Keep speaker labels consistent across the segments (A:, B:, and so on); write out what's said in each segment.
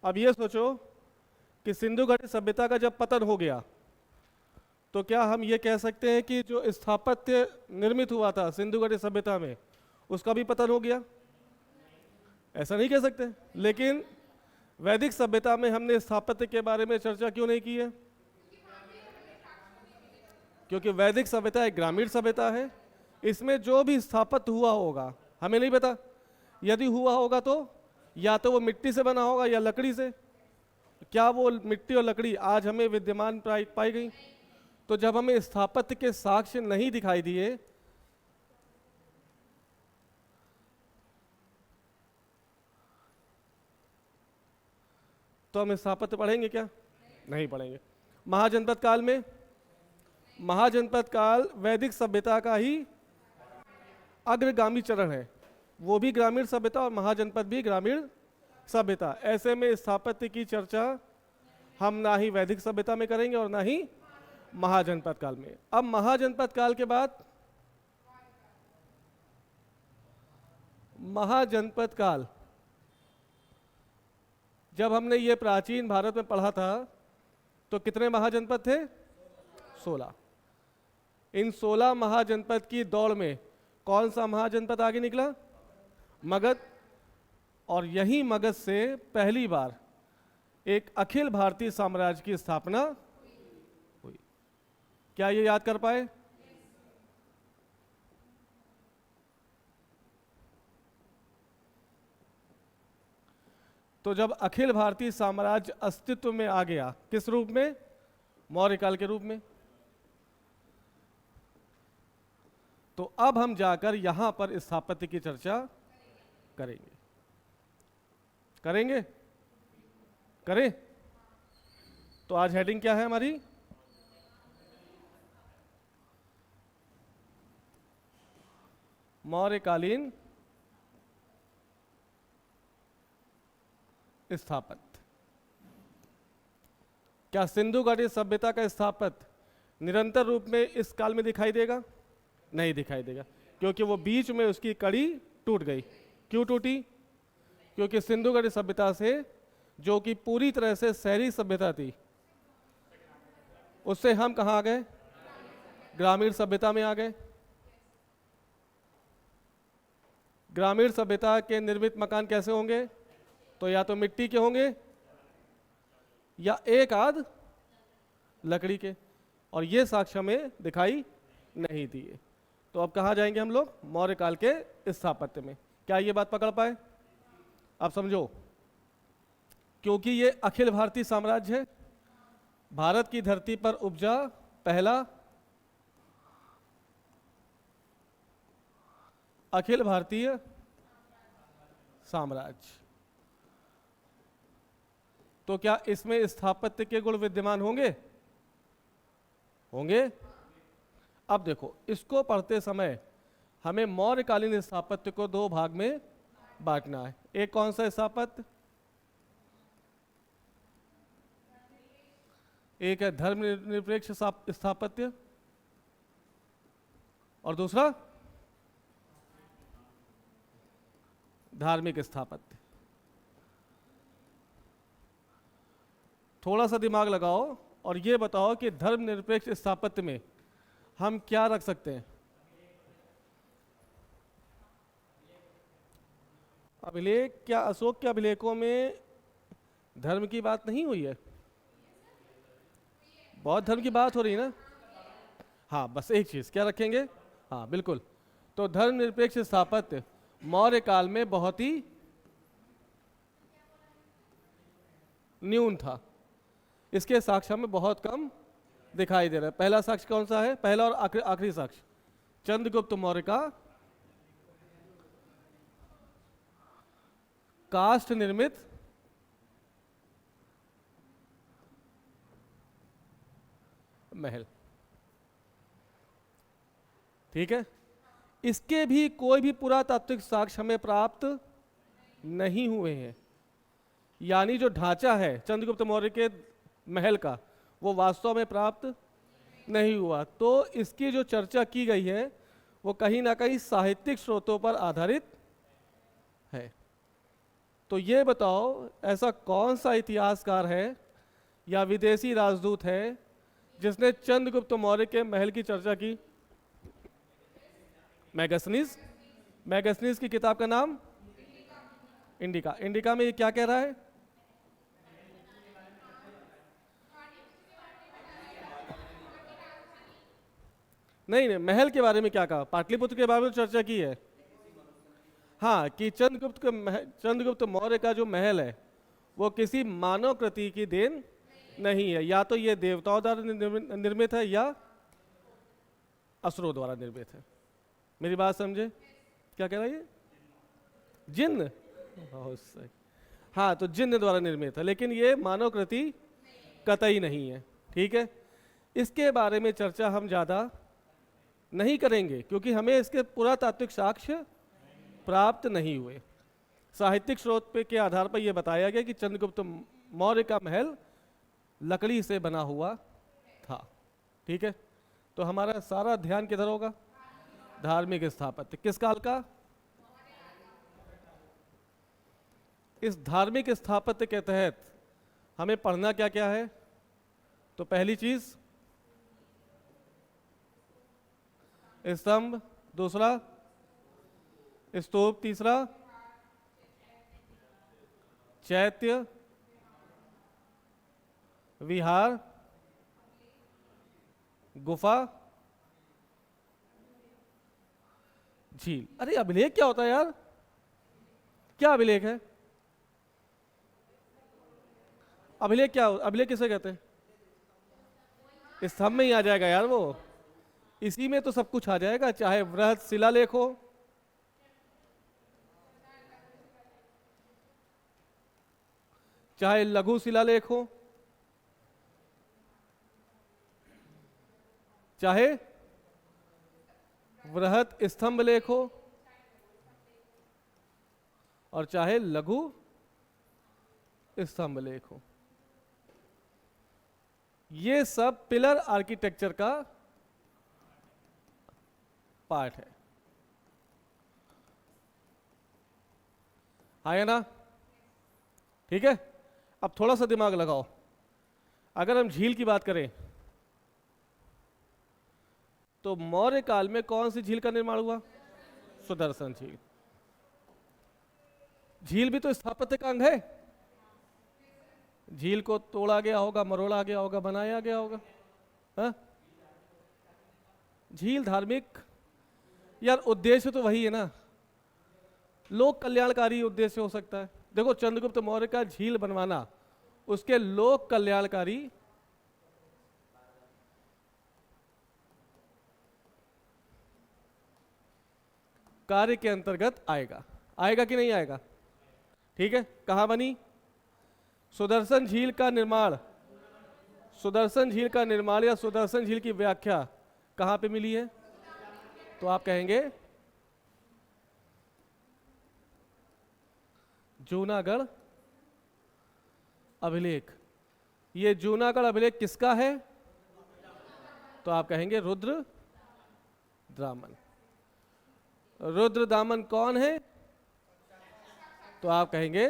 A: अब ये सोचो कि सिंधु घाटी सभ्यता का जब पतन हो गया तो क्या हम ये कह सकते हैं कि जो स्थापत्य निर्मित हुआ था सिंधु घाटी सभ्यता में उसका भी पतन हो गया? ऐसा नहीं कह सकते। लेकिन वैदिक सभ्यता में हमने स्थापत्य के बारे में चर्चा क्यों नहीं की है? क्योंकि वैदिक सभ्यता एक ग्रामीण सभ्यता है। इसमें जो भी स्थापत्य हुआ होगा हमें नहीं पता। यदि हुआ होगा तो या तो वो मिट्टी से बना होगा या लकड़ी से। क्या वो मिट्टी और लकड़ी आज हमें विद्यमान पाई गई? तो जब हमें स्थापत्य के साक्ष्य नहीं दिखाई दिए तो हम स्थापत्य पढ़ेंगे क्या? नहीं पढ़ेंगे। महाजनपद काल में, महाजनपद काल वैदिक सभ्यता का ही अग्रगामी चरण है। वो भी ग्रामीण सभ्यता और महाजनपद भी ग्रामीण सभ्यता। ऐसे में स्थापत्य की चर्चा हम ना ही वैदिक सभ्यता में करेंगे और ना ही महाजनपद काल में। अब महाजनपद काल के बाद महाजनपद काल, जब हमने ये प्राचीन भारत में पढ़ा था तो कितने महाजनपद थे? 16। इन 16 महाजनपद की दौड़ में कौन सा महाजनपद आगे निकला? मगध। और यही मगध से पहली बार एक अखिल भारतीय साम्राज्य की स्थापना हुई। क्या ये याद कर पाए? तो जब अखिल भारतीय साम्राज्य अस्तित्व में आ गया, किस रूप में? मौर्य काल के रूप में। तो अब हम जाकर यहां पर स्थापत्य की चर्चा करेंगे। करेंगे? करें? तो आज हेडिंग क्या है हमारी? मौर्यकालीन स्थापत्य। क्या सिंधु घाटी सभ्यता का स्थापत्य निरंतर रूप में इस काल में दिखाई देगा? नहीं दिखाई देगा, क्योंकि वो बीच में उसकी कड़ी टूट गई। क्यों टूटी? क्योंकि सिंधु घाटी सभ्यता से, जो कि पूरी तरह से शहरी सभ्यता थी, उससे हम कहाँ आ गए? ग्रामीण सभ्यता में आ गए। ग्रामीण सभ्यता के निर्मित मकान कैसे होंगे? तो या तो मिट्टी के होंगे या एक आध लकड़ी के, और ये साक्ष्य हमें दिखाई नहीं दिए। तो अब कहाँ जाएंगे हम लोग? मौर्य काल के स्थापत्य में। क्या ये बात पकड़ पाए? अब समझो, क्योंकि ये अखिल भारतीय साम्राज्य है, भारत की धरती पर उपजा पहला अखिल भारतीय साम्राज्य। तो क्या इसमें स्थापत्य के गुण विद्यमान होंगे? होंगे। अब देखो, इसको पढ़ते समय हमें मौर्यकालीन स्थापत्य को दो भाग में बांटना है। एक कौन सा स्थापत्य? एक है धर्मनिरपेक्ष स्थापत्य और दूसरा धार्मिक स्थापत्य। थोड़ा सा दिमाग लगाओ और ये बताओ कि धर्मनिरपेक्ष स्थापत्य में हम क्या रख सकते हैं? अभिलेख। क्या अशोक के अभिलेखों में धर्म की बात नहीं हुई है? बौद्ध धर्म की बात हो रही है ना? हाँ, बस एक चीज क्या रखेंगे? हाँ बिल्कुल। तो धर्मनिरपेक्ष स्थापत्य मौर्य काल में बहुत ही न्यून था। इसके साक्ष्य में बहुत कम दिखाई दे रहा है। पहला साक्ष्य कौन सा है? पहला और आखिरी साक्ष्य चंद्रगुप्त मौर्य का काष्ठ निर्मित महल। ठीक है, इसके भी कोई भी पुरातात्विक साक्ष्य हमें प्राप्त नहीं हुए हैं। यानी जो ढांचा है चंद्रगुप्त मौर्य के महल का, वो वास्तव में प्राप्त नहीं हुआ। तो इसकी जो चर्चा की गई है वो कहीं ना कहीं साहित्यिक स्रोतों पर आधारित है। तो ये बताओ ऐसा कौन सा इतिहासकार है या विदेशी राजदूत है जिसने चंद्रगुप्त मौर्य के महल की चर्चा की? मैगस्थनीज। मैगस्थनीज की किताब का नाम इंडिका। इंडिका में ये क्या कह रहा है? नहीं नहीं, महल के बारे में क्या कहा? पाटलिपुत्र के बारे में चर्चा की है। हाँ, कि चंद्रगुप्त मौर्य का जो महल है वो किसी मानव कृति की देन नहीं है, या तो ये देवताओं द्वारा निर्मित है या असुरों द्वारा निर्मित है। मेरी बात समझे? क्या कह रहा है ये? जिन्न। बहुत सही। हाँ, तो जिन्न द्वारा निर्मित है, लेकिन ये मानव कृति कतई नहीं है। ठीक है, इसके बारे में चर्चा हम ज़्यादा नहीं करेंगे क्योंकि हमें इसके पुरातात्विक साक्ष्य प्राप्त नहीं हुए। साहित्यिक स्रोत पे के आधार पर यह बताया गया कि चंद्रगुप्त मौर्य का महल लकड़ी से बना हुआ था। ठीक है, तो हमारा सारा ध्यान किधर होगा? धार्मिक स्थापत्य। किस काल का? इस धार्मिक स्थापत्य के तहत हमें पढ़ना क्या क्या है? तो पहली चीज स्तंभ, दूसरा स्तूप, तीसरा चैत्य, विहार, गुफा, झील। अरे अभिलेख क्या होता है यार? क्या अभिलेख है? अभिलेख क्या? अभिलेख किसे कहते हैं? स्तंभ में ही आ जाएगा यार, वो इसी में तो सब कुछ आ जाएगा, चाहे वृहत शिलालेख हो, चाहे लघु शिलालेख हो, चाहे वृहत स्तंभ लेख हो, और चाहे लघु स्तंभ लेख हो। ये सब पिलर आर्किटेक्चर का पार्ट है। आया ना? ठीक है, अब थोड़ा सा दिमाग लगाओ। अगर हम झील की बात करें तो मौर्य काल में कौन सी झील का निर्माण हुआ? सुदर्शन झील। झील भी तो स्थापत्य का अंग है। झील को तोड़ा गया होगा, मरोड़ा गया होगा, बनाया गया होगा। हा? झील धार्मिक यार उद्देश्य तो वही है ना, लोक कल्याणकारी उद्देश्य हो सकता है। देखो चंद्रगुप्त मौर्य का झील बनवाना उसके लोक कल्याणकारी कार्य के अंतर्गत आएगा। आएगा कि नहीं आएगा? ठीक है, कहां बनी? सुदर्शन झील का निर्माण, सुदर्शन झील का निर्माण या सुदर्शन झील की व्याख्या कहां पे मिली है? तो आप कहेंगे जूनागढ़ अभिलेख। ये जूनागढ़ अभिलेख किसका है? तो आप कहेंगे रुद्र दामन। रुद्र दामन कौन है? तो आप कहेंगे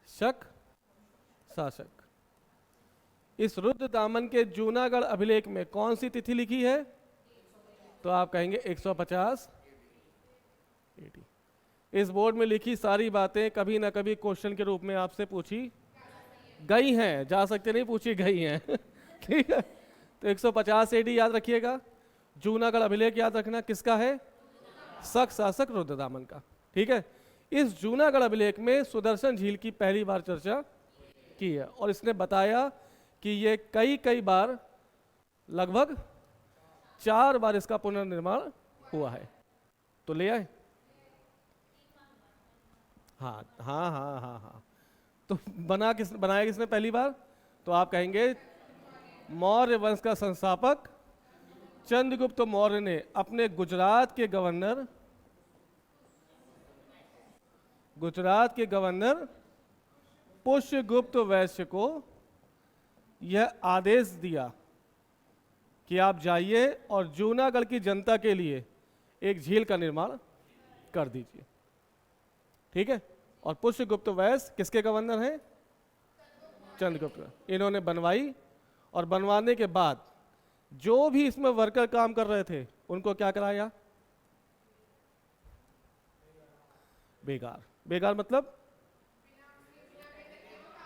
A: शक शासक। इस रुद्र दामन के जूनागढ़ अभिलेख में कौन सी तिथि लिखी है? तो आप कहेंगे 150 AD। इस बोर्ड में लिखी सारी बातें कभी ना कभी क्वेश्चन के रूप में आपसे पूछी गई हैं, जा सकते नहीं, पूछी गई हैं। ठीक है, तो 150 AD याद रखिएगा। जूनागढ़ अभिलेख याद रखना किसका है? शक शासक रुद्र दामन का। ठीक है, इस जूनागढ़ अभिलेख में सुदर्शन झील की पहली बार चर्चा की है और इसने बताया कि ये कई बार, लगभग 4 बार इसका पुनर्निर्माण हुआ है। तो ले आए? हाँ हाँ हाँ हाँ हाँ। तो बनाया किसने पहली बार? तो आप कहेंगे मौर्य वंश का संस्थापक चंद्रगुप्त मौर्य ने अपने गुजरात के गवर्नर पुष्यगुप्त वैश्य को यह आदेश दिया कि आप जाइए और जूनागढ़ की जनता के लिए एक झील का निर्माण कर दीजिए। ठीक है, और पुष्यगुप्त वैश्य किसके गवर्नर हैं? चंद्रगुप्त। इन्होंने बनवाई और बनवाने के बाद जो भी इसमें वर्कर काम कर रहे थे उनको क्या कराया? बेकार। बेकार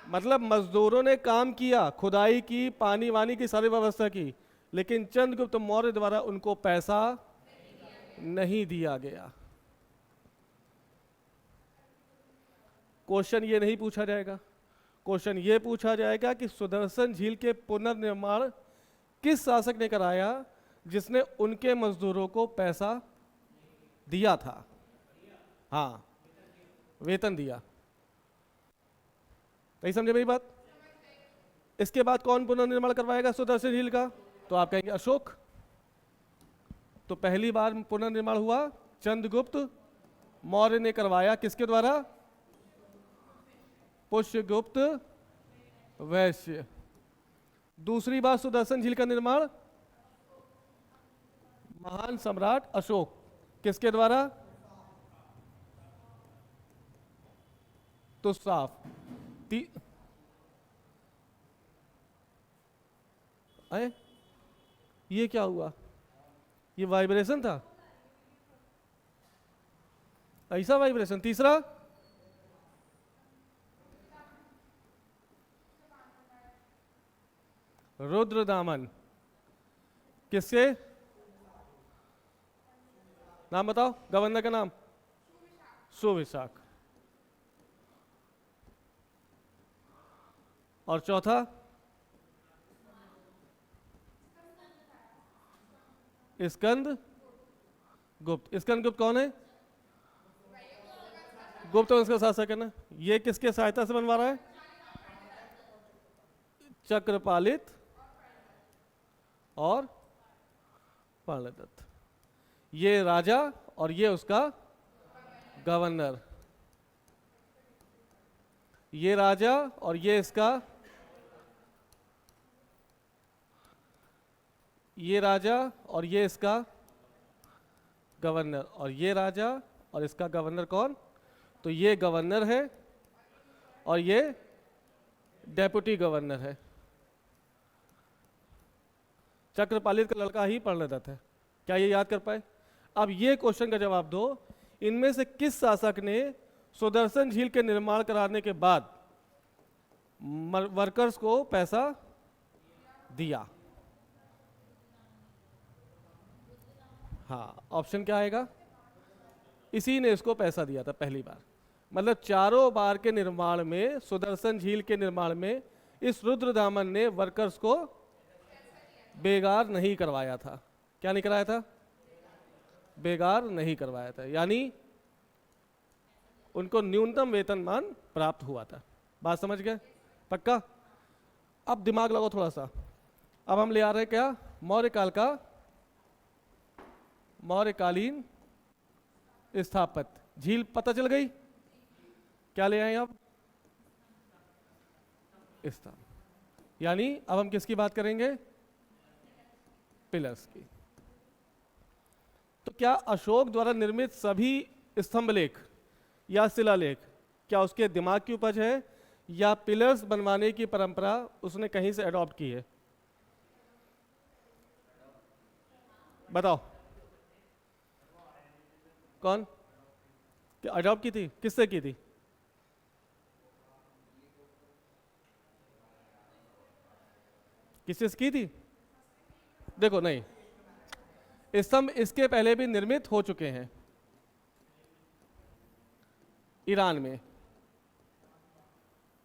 A: मतलब मजदूरों ने काम किया, खुदाई की, पानी वानी की सारी व्यवस्था की, लेकिन चंद्रगुप्त मौर्य द्वारा उनको पैसा नहीं दिया गया। क्वेश्चन ये नहीं पूछा जाएगा। क्वेश्चन ये पूछा जाएगा कि सुदर्शन झील के पुनर्निर्माण किस शासक ने कराया जिसने उनके मजदूरों को पैसा दिया था? हाँ, वेतन दिया। नहीं समझे मेरी बात? इसके बाद कौन पुनर्निर्माण करवाएगा सुदर्शन झील का? तो आप कहेंगे अशोक। तो पहली बार पुनर्निर्माण हुआ चंद्रगुप्त मौर्य ने करवाया। किसके द्वारा? पुष्यगुप्त वैश्य। दूसरी बार सुदर्शन झील का निर्माण महान सम्राट अशोक। किसके द्वारा? तुसाफ। ये क्या हुआ? ये वाइब्रेशन था, ऐसा वाइब्रेशन। तीसरा रुद्रदामन। किससे? नाम बताओ, गवर्नर का नाम? सुविशाख। और चौथा स्कंद गुप्त। स्कंद गुप्त कौन है? गुप्त वंश का शासक है ना। ये किसके सहायता से बनवा रहा है? चक्रपालित और पालदत्त। ये राजा और ये उसका गवर्नर। ये राजा और ये इसका, ये राजा और ये इसका गवर्नर, और ये राजा और इसका गवर्नर कौन? तो ये गवर्नर है और ये डेप्यूटी गवर्नर है। चक्रपालित का लड़का ही पर्णदत्त है। क्या ये याद कर पाए? अब ये क्वेश्चन का जवाब दो, इनमें से किस शासक ने सुदर्शन झील के निर्माण कराने के बाद वर्कर्स को पैसा दिया? हाँ, ऑप्शन क्या आएगा? इसी ने इसको पैसा दिया था पहली बार। मतलब चारों बार के निर्माण में, सुदर्शन झील के निर्माण में इस रुद्रदामन ने वर्कर्स को बेगार नहीं करवाया था। क्या नहीं कराया था? बेगार नहीं करवाया था, यानी उनको न्यूनतम वेतनमान प्राप्त हुआ था। बात समझ गए? पक्का? अब दिमाग लगाओ थोड़ा सा। अब हम ले आ रहे हैं क्या? मौर्य काल का, मौर्यकालीन स्थापत्य। झील पता चल गई? क्या ले आए अब? यानी अब हम किसकी बात करेंगे? पिलर्स की। तो क्या अशोक द्वारा निर्मित सभी स्तंभलेख या शिलालेख क्या उसके दिमाग की उपज है या पिलर्स बनवाने की परंपरा उसने कहीं से अडॉप्ट की है? बताओ कौन? क्या अडॉप्ट की थी? किससे की थी? किससे की थी? देखो, नहीं, स्तंभ इसके पहले भी निर्मित हो चुके हैं ईरान में।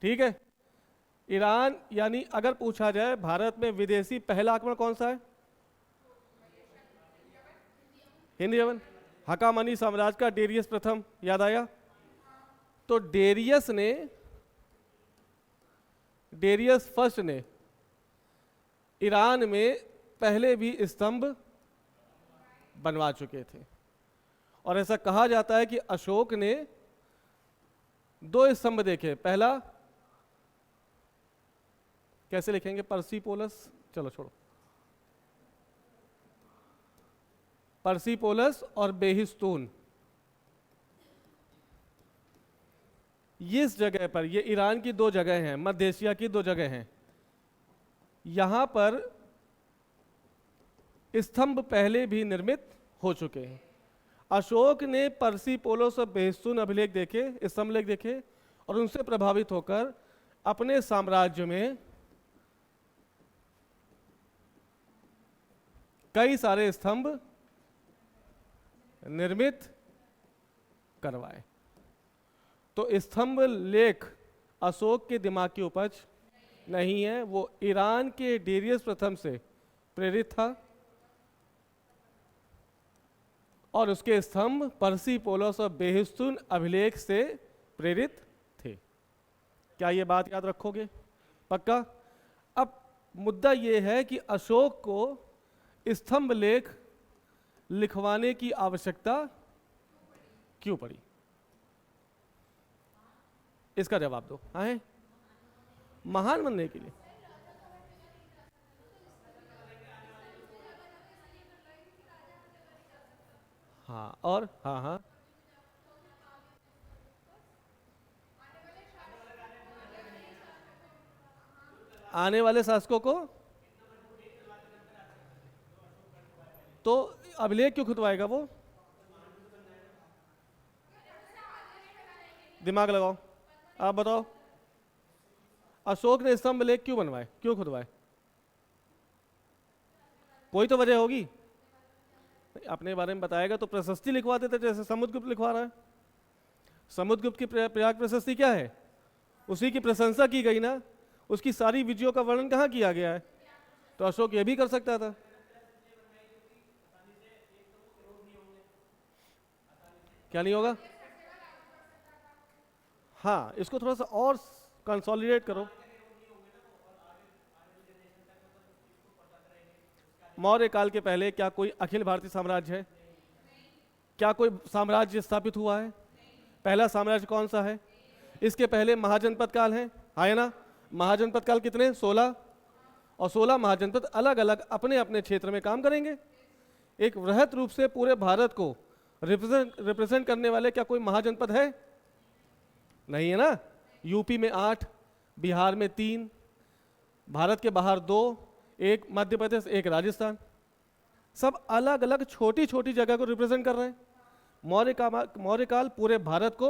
A: ठीक है, ईरान, यानी अगर पूछा जाए भारत में विदेशी पहला आक्रमण कौन सा है? हिंदी यमन। हकामनी साम्राज्य का डेरियस प्रथम, याद आया? तो डेरियस फर्स्ट ने ईरान में पहले भी स्तंभ बनवा चुके थे। और ऐसा कहा जाता है कि अशोक ने 2 स्तंभ देखे। पहला कैसे लिखेंगे? पर्सिपोलस, चलो छोड़ो, पर्सिपोलस और बेहिस्तून। ये इस जगह पर, ये ईरान की दो जगह हैं, मध्य एशिया की दो जगह हैं, यहां पर स्तंभ पहले भी निर्मित हो चुके हैं। अशोक ने पर्सिपोलिस और बेहस्तून अभिलेख देखे, स्तंभलेख देखे, और उनसे प्रभावित होकर अपने साम्राज्य में कई सारे स्तंभ निर्मित करवाए। तो स्तंभ लेख अशोक के दिमाग की उपज नहीं है, वो ईरान के डेरियस प्रथम से प्रेरित था, और उसके स्तंभ पर्सिपोलिस और बेहस्तून अभिलेख से प्रेरित थे। क्या ये बात याद रखोगे? पक्का? अब मुद्दा ये है कि अशोक को स्तंभ लेख लिखवाने की आवश्यकता क्यों पड़ी? इसका जवाब दो। आए महान बनने के लिए। हाँ, और हाँ हाँ, आने वाले शासकों को तो अभिलेख क्यों खुदवाएगा वो? दिमाग लगाओ, आप बताओ। अशोक ने स्तंभ लेख क्यों बनवाए, क्यों खुदवाए? कोई तो वजह होगी। अपने बारे में बताएगा तो प्रशस्ति लिखवा देते, जैसे समुद्रगुप्त लिखवा रहा है। समुद्रगुप्त की प्रयाग प्रशस्ति क्या है? उसी की प्रशंसा की गई ना, उसकी सारी विजयों का वर्णन कहाँ किया गया है? तो अशोक ये भी कर सकता था। क्या नहीं होगा? हाँ, इसको थोड़ा सा और कंसोलिडेट करो। मौर्य काल के पहले क्या कोई अखिल भारतीय साम्राज्य है? क्या कोई साम्राज्य स्थापित हुआ है? पहला साम्राज्य कौन सा है? इसके पहले महाजनपद काल है ना? महाजनपद काल कितने? 16, और 16 महाजनपद अलग अलग अपने अपने क्षेत्र में काम करेंगे। एक वृहत रूप से पूरे भारत को रिप्रेजेंट करने वाले क्या कोई महाजनपद है? नहीं है ना। यूपी में 8, बिहार में 3, भारत के बाहर 2, एक मध्य प्रदेश, एक राजस्थान, सब अलग अलग छोटी छोटी जगह को रिप्रेजेंट कर रहे हैं। मौर्य काल पूरे भारत को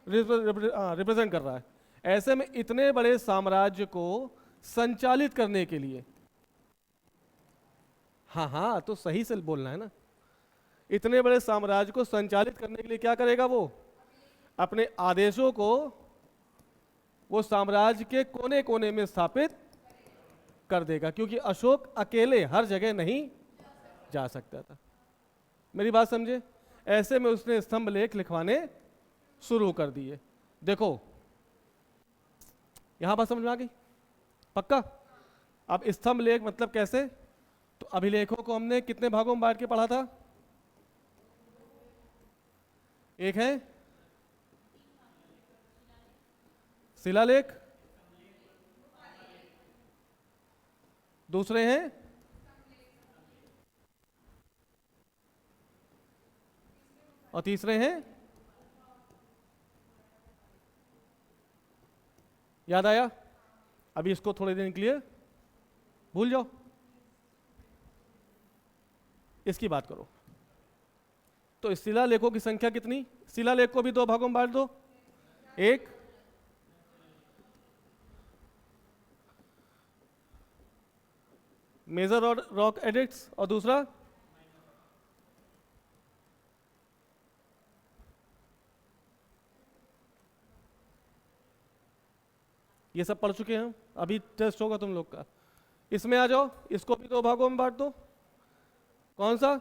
A: रिप्रेजेंट कर रहा है। ऐसे में इतने बड़े साम्राज्य को संचालित करने के लिए, हाँ हाँ तो सही से बोलना है ना, इतने बड़े साम्राज्य को संचालित करने के लिए क्या करेगा वो? अपने आदेशों को वो साम्राज्य के कोने कोने में स्थापित कर देगा, क्योंकि अशोक अकेले हर जगह नहीं जा सकता था। मेरी बात समझे? ऐसे में उसने स्तंभ लेख लिखवाने शुरू कर दिए। देखो यहां बात समझ में आ गई? पक्का? अब स्तंभ लेख मतलब कैसे? तो अभिलेखों को हमने कितने भागों में बांट के पढ़ा था? एक है शिलालेख, दूसरे हैं और तीसरे हैं, याद आया? अभी इसको थोड़े दिन के लिए भूल जाओ, इसकी बात करो। तो इस शिलालेखों की संख्या कितनी? शिलालेख को भी 2 भागों में बांट दो। एक मेजर और रॉक एडिक्ट्स, और दूसरा ये सब पढ़ चुके हैं हम, अभी टेस्ट होगा तुम लोग का। इसमें आ जाओ, इसको भी 2 भागों में बांट दो। कौन सा?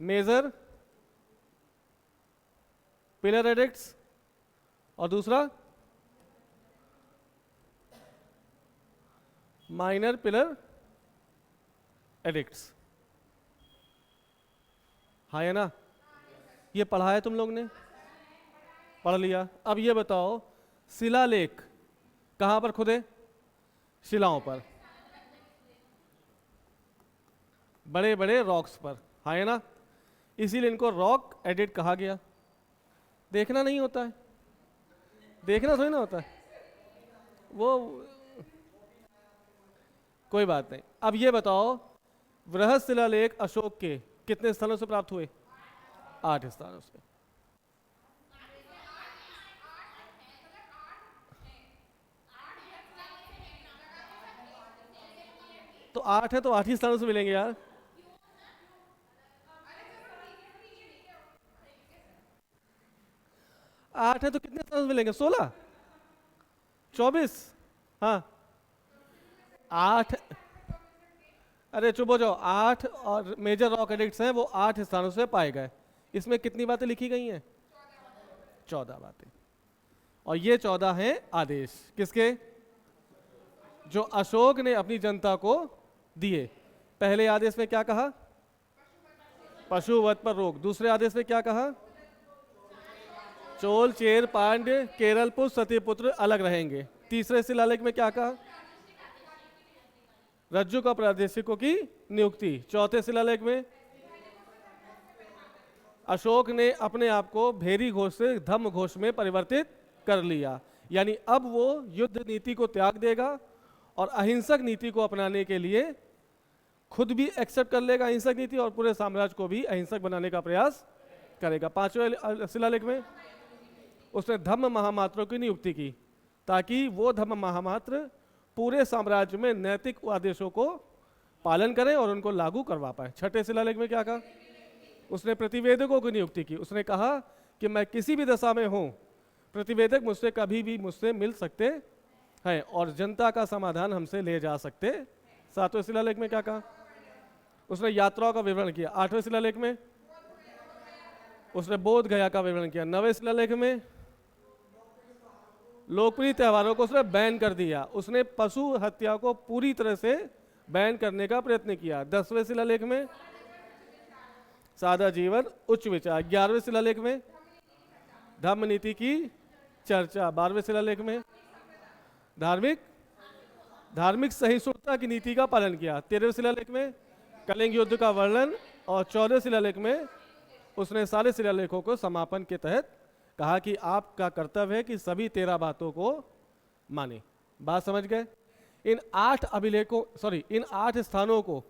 A: मेजर पिलर एडिक्ट्स, और दूसरा माइनर पिलर एडिक्ट्स। हाँ है ना? ये पढ़ा है तुम लोग ने? पढ़ लिया। अब ये बताओ शिलालेख कहां पर खुदे? शिलाओं पर, बड़े बड़े रॉक्स पर, हाँ है ना? इसीलिए इनको रॉक एडिट कहा गया। देखना नहीं होता है, देखना थोड़ी ना होता है वो, कोई बात नहीं। अब ये बताओ, बृहद शिलालेख अशोक के कितने स्थानों से प्राप्त हुए? 8 स्थानों से। तो 8 है तो 8 ही स्थानों से मिलेंगे यार। आठ है तो कितने स्थानों से मिलेंगे? 16, 24, हाँ 8। अरे चुप हो जाओ। 8 और मेजर रॉक एडिक्ट्स हैं वो 8 स्थानों से पाए गए। इसमें कितनी बातें लिखी गई हैं? 14 बातें। और ये 14 हैं आदेश, किसके? जो अशोक ने अपनी जनता को दिए। पहले आदेश में क्या कहा? पशु वध पर रोक। दूसरे आदेश में क्या कहा? चोल, चेर, पांड्य, केरलपुत्र, सतीपुत्र अलग रहेंगे। तीसरे शिलालेख में क्या कहा? रज्जु का प्रादेशिकों की नियुक्ति। चौथे शिलालेख में अशोक ने अपने आप को भेरी घोष से धम्म घोष में परिवर्तित कर लिया, यानी अब वो युद्ध नीति को त्याग देगा और अहिंसक नीति को अपनाने के लिए खुद भी एक्सेप्ट कर लेगा अहिंसक नीति, और पूरे साम्राज्य को भी अहिंसक बनाने का प्रयास करेगा। पांचवें शिलालेख में उसने धम्म महामात्रों की नियुक्ति की, ताकि वो धम्म महामात्र पूरे साम्राज्य में नैतिक आदेशों को पालन करें और उनको लागू करवा पाए। छठे शिलालेख में क्या कहा? उसने प्रतिवेदकों की नियुक्ति की। उसने कहा कि मैं किसी भी दशा में हूँ, प्रतिवेदक मुझसे कभी भी मुझसे मिल सकते हैं और जनता का समाधान हमसे ले जा सकते। सातवें शिलालेख में क्या कहा? उसने यात्राओं का विवरण किया। आठवें शिलालेख में उसने बोध गया का विवरण किया। नवें शिलालेख में लोकप्रिय त्योहारों को उसने बैन कर दिया। उसने पशु हत्या को पूरी तरह से बैन करने का प्रयत्न किया। 10वें शिलालेख में सादा जीवन उच्च विचार। 11वें शिलालेख में धम्म नीति की चर्चा। 12वें शिलालेख में धार्मिक सहिष्णुता की नीति का पालन किया। 13वें शिलालेख में कलिंग युद्ध का वर्णन। और 14वें शिलालेख में उसने सारे शिलालेखों को समापन के तहत कहा कि आपका कर्तव्य है कि सभी 13 बातों को माने। बात समझ गए? इन 8 स्थानों को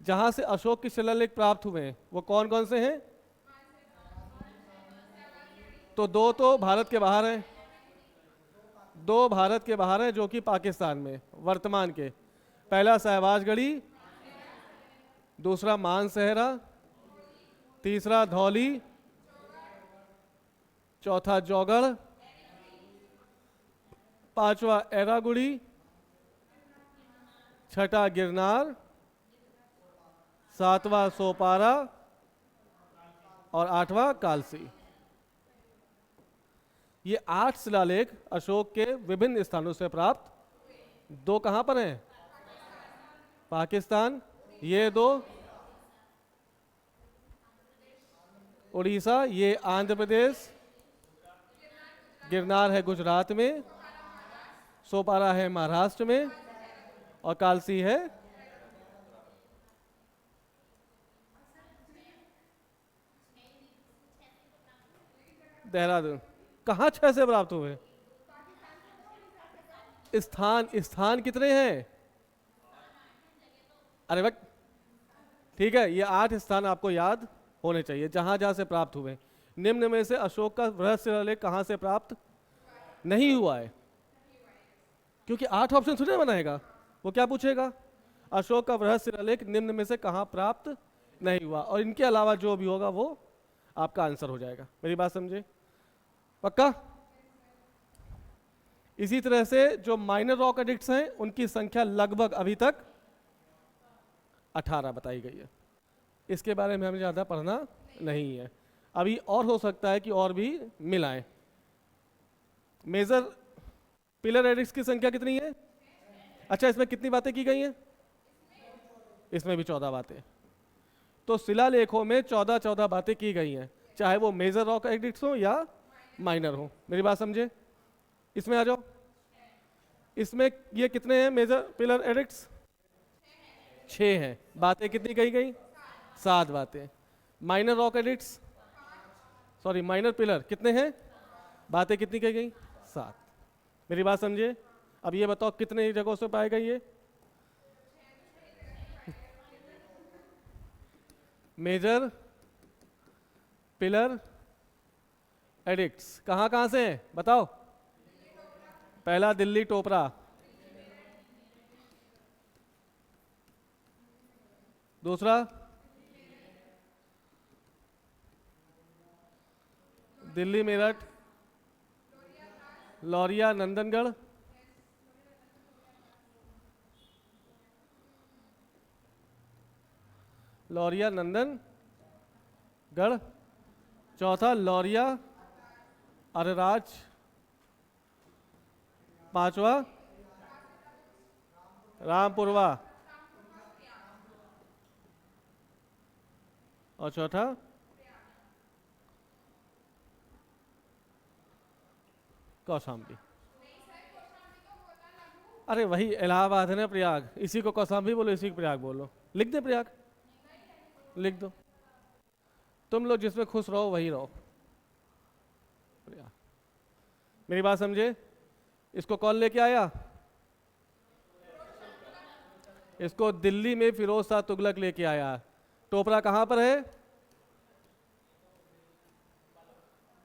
A: जहां से अशोक के शिलालेख प्राप्त हुए हैं वो कौन कौन से हैं? तो 2 तो भारत के बाहर हैं, 2 भारत के बाहर हैं जो कि पाकिस्तान में वर्तमान के। पहला शहबाजगढ़ी, दूसरा मानसहरा, तीसरा धौली, चौथा जौगढ़, पांचवा एरागुड़ी, छठा गिरनार, सातवां सोपारा और 8वां कालसी। ये 8 शिलालेख अशोक के विभिन्न स्थानों से प्राप्त। 2 कहां पर हैं? पाकिस्तान, ये 2 उड़ीसा, ये आंध्र प्रदेश, गिरनार है गुजरात में, सोपारा है महाराष्ट्र में और कालसी है देहरादून। कहाँ 6 से प्राप्त हुए? स्थान कितने हैं? अरे वक्त ठीक है, ये 8 स्थान आपको याद होने चाहिए जहां जहां से प्राप्त हुए। निम्न में से अशोक का बृहद शिलालेख कहां से प्राप्त नहीं हुआ है? क्योंकि 8 ऑप्शन थोड़ी बनाएगा, वो क्या पूछेगा? अशोक का बृहद शिलालेख निम्न में से कहां प्राप्त नहीं हुआ, और इनके अलावा जो भी होगा वो आपका आंसर हो जाएगा। मेरी बात समझे? पक्का? इसी तरह से जो माइनर रॉक एडिक्ट्स हैं उनकी संख्या लगभग अभी तक 18 बताई गई है। इसके बारे में हमें ज़्यादा पढ़ना नहीं है अभी, और हो सकता है कि और भी मिलाएं। मेजर पिलर एडिक्ट्स की संख्या कितनी है? अच्छा, इसमें कितनी बातें की गई हैं? इसमें भी 14 बातें। तो शिलालेखों में 14 बातें की गई हैं, चाहे वो मेजर रॉक एडिक्ट्स हो या माइनर हो। मेरी बात समझे? इसमें आ जाओ। इसमें ये कितने हैं मेजर पिलर एडिक्ट्स? 6 हैं। बातें कितनी कही गई? 7 बातें। Minor rock addicts sorry minor pillar कितने हैं, बातें कितनी कही गई, 7। मेरी बात समझे। अब ये बताओ कितने जगहों से पाएगा ये, मेजर पिलर एडिक्ट्स कहाँ कहाँ से हैं बताओ। पहला दिल्ली टोपरा, दूसरा दिल्ली मेरठ, लौरिया नंदनगढ़, लौरिया नंदनगढ़, चौथा लौरिया अरराज, पांचवा रामपुरवा, और चौथा कौशाम्बी। अरे वही इलाहाबाद है ना प्रयाग, इसी को कौशाम्बी बोलो, इसी को प्रयाग बोलो। लिख दे प्रयाग, लिख दो। तुम लोग जिसमें खुश रहो वही रहो। प्रयाग। मेरी बात समझे। इसको कौन लेके आया, इसको दिल्ली में फिरोज शाह तुगलक लेके आया। टोपरा कहाँ पर है,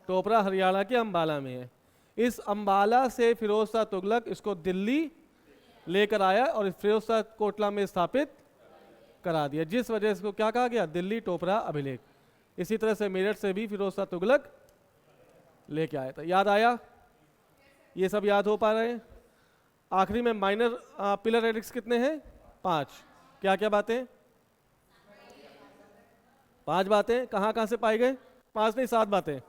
A: टोपरा हरियाणा के अंबाला में है। इस अंबाला से फिरोज शाह तुगलक इसको दिल्ली लेकर आया और फिरोज शाह कोटला में स्थापित करा दिया, जिस वजह से इसको क्या कहा गया, दिल्ली टोपरा अभिलेख। इसी तरह से मेरठ से भी फिरोज शाह तुगलक लेके आया था। याद आया, ये सब याद हो पा रहे हैं। आखिरी में माइनर पिलर एडिक्ट्स कितने हैं, 5। क्या क्या बातें, 5 बातें। कहाँ कहाँ से पाए गए, 5 नहीं 7 बातें।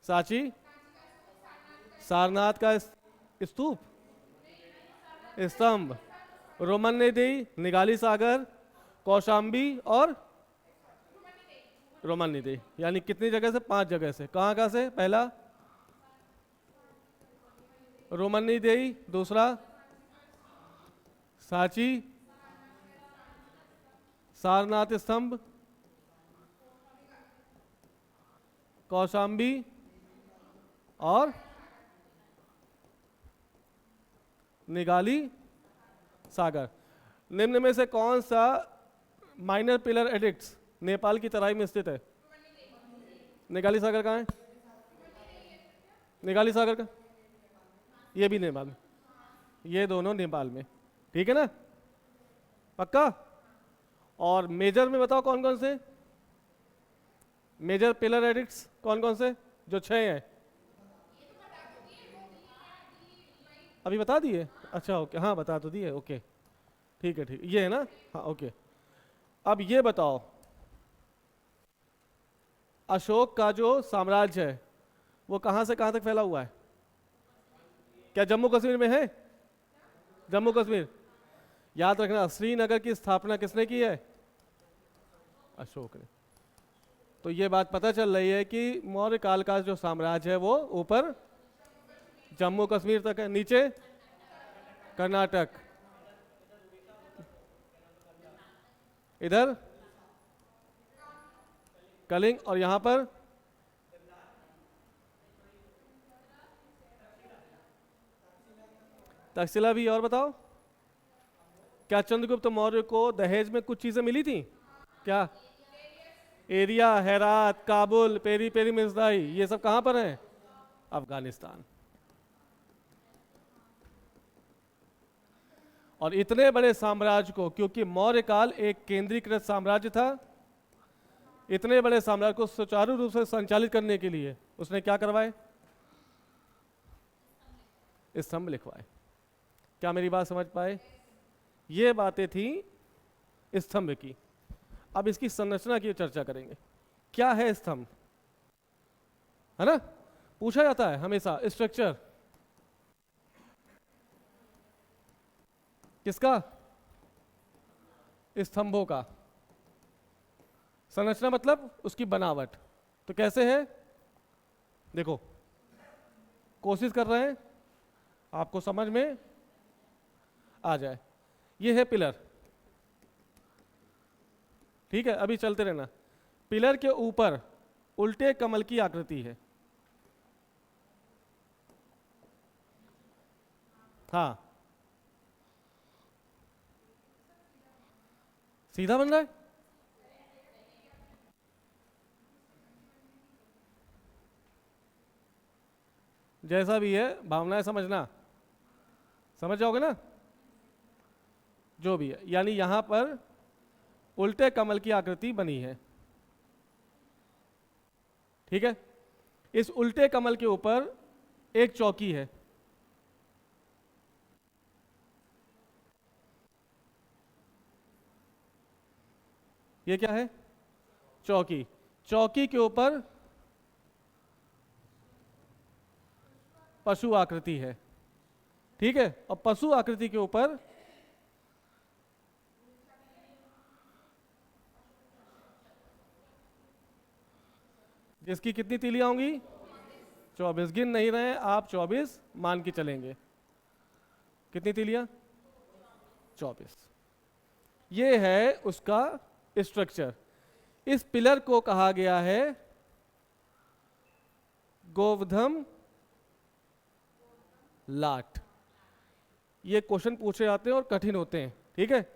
A: सांची, सारनाथ का स्तूप, स्तंभ, रोमन नदी, निगाली सागर, कौशाम्बी और रोमन नदी। यानी कितनी जगह से, 5 जगह से। कहाँ कहाँ से, पहला रोमन नदी, दूसरा सांची, सारनाथ स्तंभ, कौशाम्बी और निगाली सागर। निम्न में से कौन सा माइनर पिलर एडिक्ट्स नेपाल की तराई में स्थित है, निगाली सागर कहाँ है, निगाली सागर का, ये भी नेपाल में, ये दोनों नेपाल में, ठीक है ना, पक्का। और मेजर में बताओ कौन कौन से मेजर पिलर एडिक्ट्स, कौन कौन से, जो 6 हैं। अभी बता दिए, अच्छा ओके, हाँ बता तो दिए, ओके ठीक है, ठीक ये है ना, हाँ ओके। अब ये बताओ अशोक का जो साम्राज्य है वो कहाँ से कहाँ तक फैला हुआ है, क्या जम्मू कश्मीर में है, जम्मू कश्मीर। याद रखना श्रीनगर की स्थापना किसने की है, अशोक ने। तो ये बात पता चल रही है कि मौर्य काल का जो साम्राज्य है वो ऊपर जम्मू कश्मीर तक है, नीचे कर्नाटक, इधर कलिंग, और यहां पर तक्षशिला भी। और बताओ क्या चंद्रगुप्त मौर्य को दहेज में कुछ चीजें मिली थी, क्या, एरिया, हेरात, काबुल, पेरी पेरी मिर्जदाई, ये सब कहां पर है, अफगानिस्तान। और इतने बड़े साम्राज्य को, क्योंकि मौर्य काल एक केंद्रीकृत साम्राज्य था, इतने बड़े साम्राज्य को सुचारू रूप से संचालित करने के लिए उसने क्या करवाए, स्तंभ लिखवाए। क्या मेरी बात समझ पाए, ये बातें थी स्तंभ की। अब इसकी संरचना की चर्चा करेंगे। क्या है स्तंभ, है ना, पूछा जाता है हमेशा। स्ट्रक्चर किसका, स्तंभों का। संरचना मतलब उसकी बनावट। तो कैसे है, देखो कोशिश कर रहे हैं आपको समझ में आ जाए। ये है पिलर, ठीक है, अभी चलते रहना। पिलर के ऊपर उल्टे कमल की आकृति है। हाँ, सीधा बन रहा है। जैसा भी है, भावनाएं समझना, समझ जाओगे ना। जो भी है, यानी यहां पर उल्टे कमल की आकृति बनी है। ठीक है, इस उल्टे कमल के ऊपर एक चौकी है। ये क्या है? चौकी। चौकी के ऊपर पशु आकृति है। ठीक है, और पशु आकृति के ऊपर जिसकी कितनी तीलियां होंगी? 24। गिन नहीं रहे हैं आप, 24 मान के चलेंगे। कितनी तीलियां? 24। ये है उसका स्ट्रक्चर। इस पिलर को कहा गया है गोवर्धन लाट। ये क्वेश्चन पूछे जाते हैं और कठिन होते हैं। ठीक है,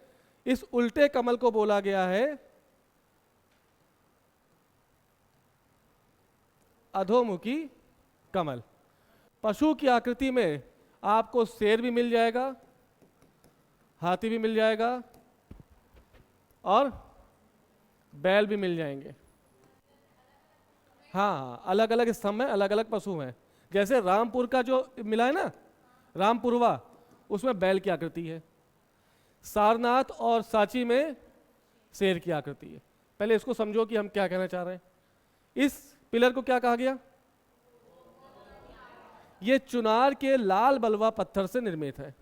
A: इस उल्टे कमल को बोला गया है अधोमुखी कमल। पशु की आकृति में आपको शेर भी मिल जाएगा, हाथी भी मिल जाएगा और बैल भी मिल जाएंगे। हाँ, अलग अलग स्तंभ में अलग अलग पशु हैं। जैसे रामपुर का जो मिला है ना, रामपुरवा, उसमें बैल की आकृति है। सारनाथ और सांची में शेर की आकृति है। पहले इसको समझो कि हम क्या कहना चाह रहे हैं। इस पिलर को क्या कहा गया? ये चुनार के लाल बलुआ पत्थर से निर्मित है।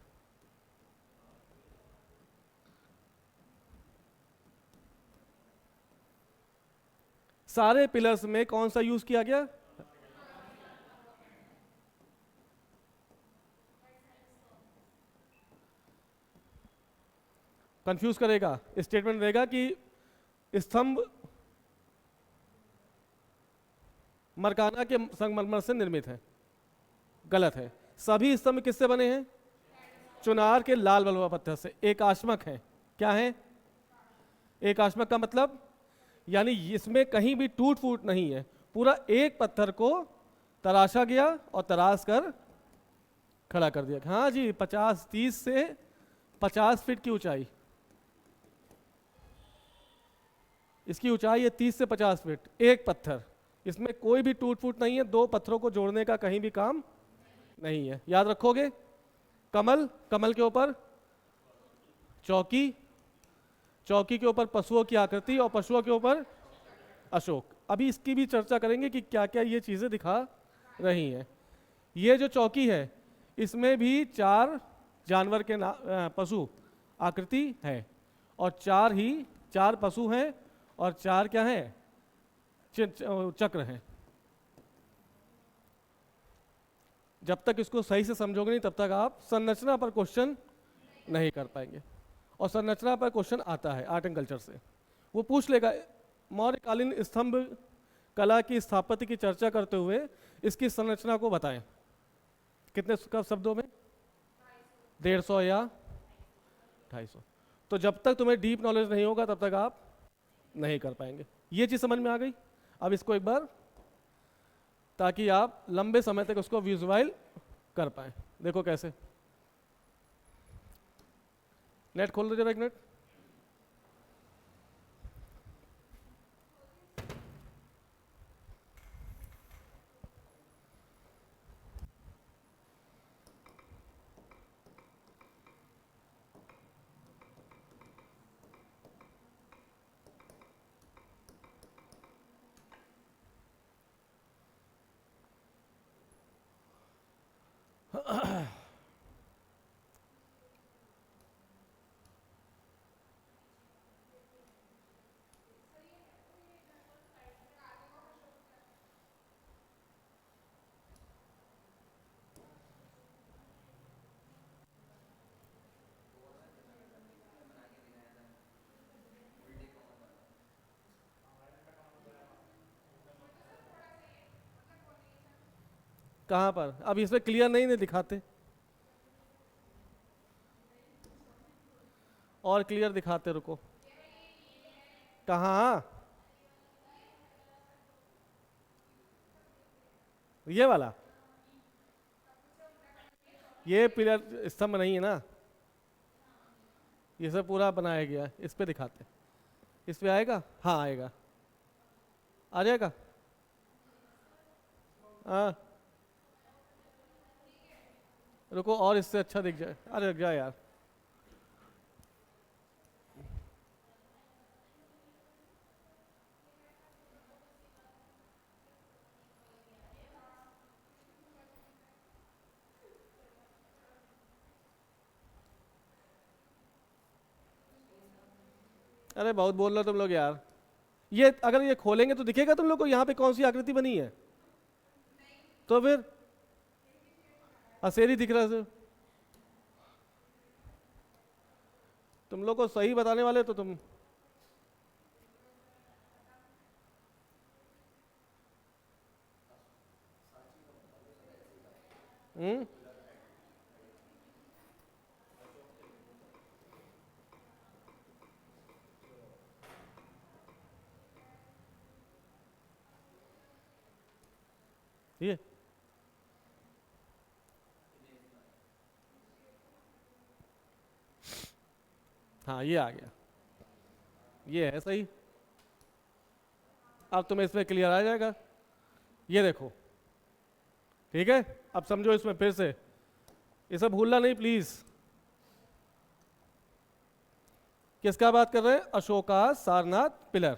A: सारे पिलर्स में कौन सा यूज किया गया? कंफ्यूज करेगा, स्टेटमेंट रहेगा कि स्तंभ मरकाना के संगमरमर से निर्मित है। गलत है। सभी स्तंभ किससे बने हैं? चुनार के लाल बलुआ पत्थर से। एकाश्मक है। क्या है? एकाश्मक का मतलब यानी इसमें कहीं भी टूट फूट नहीं है। पूरा एक पत्थर को तराशा गया और तराश कर खड़ा कर दिया। हाँ जी, 30 से 50 फीट की ऊंचाई। इसकी ऊंचाई है 30 से 50 फीट। एक पत्थर, इसमें कोई भी टूट फूट नहीं है। दो पत्थरों को जोड़ने का कहीं भी काम नहीं है। याद रखोगे। कमल, कमल के ऊपर चौकी, चौकी के ऊपर पशुओं की आकृति और पशुओं के ऊपर अशोक। अभी इसकी भी चर्चा करेंगे कि क्या क्या ये चीजें दिखा रही हैं। ये जो चौकी है इसमें भी 4 जानवर के पशु आकृति है और 4 पशु हैं और 4 क्या हैं? चक्र हैं। जब तक इसको सही से समझोगे नहीं तब तक आप संरचना पर क्वेश्चन नहीं कर पाएंगे। और संरचना पर क्वेश्चन आता है आर्ट एंड कल्चर से, वो पूछ लेगा मौर्यकालीन स्तंभ कला की स्थापत्य की चर्चा करते हुए इसकी संरचना को बताएं। कितने शब्दों में? 150 या 250। तो जब तक तुम्हें डीप नॉलेज नहीं होगा तब तक आप नहीं कर पाएंगे। ये चीज़ समझ में आ गई। अब इसको एक बार, ताकि आप लंबे समय तक उसको विजुअल कर पाए। देखो कैसे। नेट खोल दो जरा, एक मिनट। कहाँ पर? अब इसमें क्लियर नहीं दिखाते, और क्लियर दिखाते, रुको। कहाँ? ये वाला, ये पिलर स्तंभ नहीं है ना, ये सब पूरा बनाया गया है। इस पे दिखाते, इस पे आएगा, हाँ आएगा, आ जाएगा। हाँ रुको, और इससे अच्छा दिख जाए। अरे लग जाए यार। अरे बहुत बोल रहे हो तुम लोग यार। ये अगर ये खोलेंगे तो दिखेगा तुम लोग को यहाँ पे कौन सी आकृति बनी है? तो फिर असेरी दिख रहा है। तुम लोग को सही बताने वाले तो तुम। हम्म, ये हाँ ये आ गया, ये है सही। अब तुम्हें इसमें क्लियर आ जाएगा, ये देखो। ठीक है, अब समझो इसमें फिर से, ये सब भूलना नहीं प्लीज। किसका बात कर रहे हैं? अशोका सारनाथ पिलर।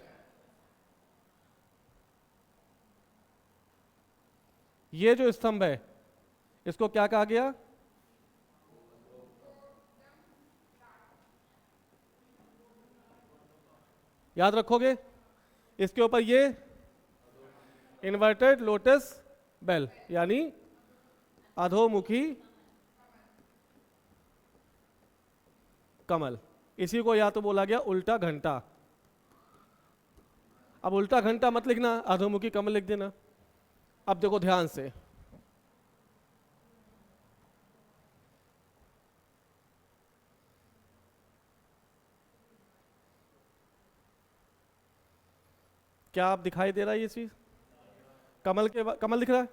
A: ये जो स्तंभ है इसको क्या कहा गया? याद रखोगे? इसके ऊपर ये इन्वर्टेड लोटस बेल यानी अधोमुखी कमल, इसी को या तो बोला गया उल्टा घंटा। अब उल्टा घंटा मत लिखना, अधोमुखी कमल लिख देना। अब देखो ध्यान से, क्या आप दिखाई दे रहा है ये चीज? कमल के कमल दिख रहा है?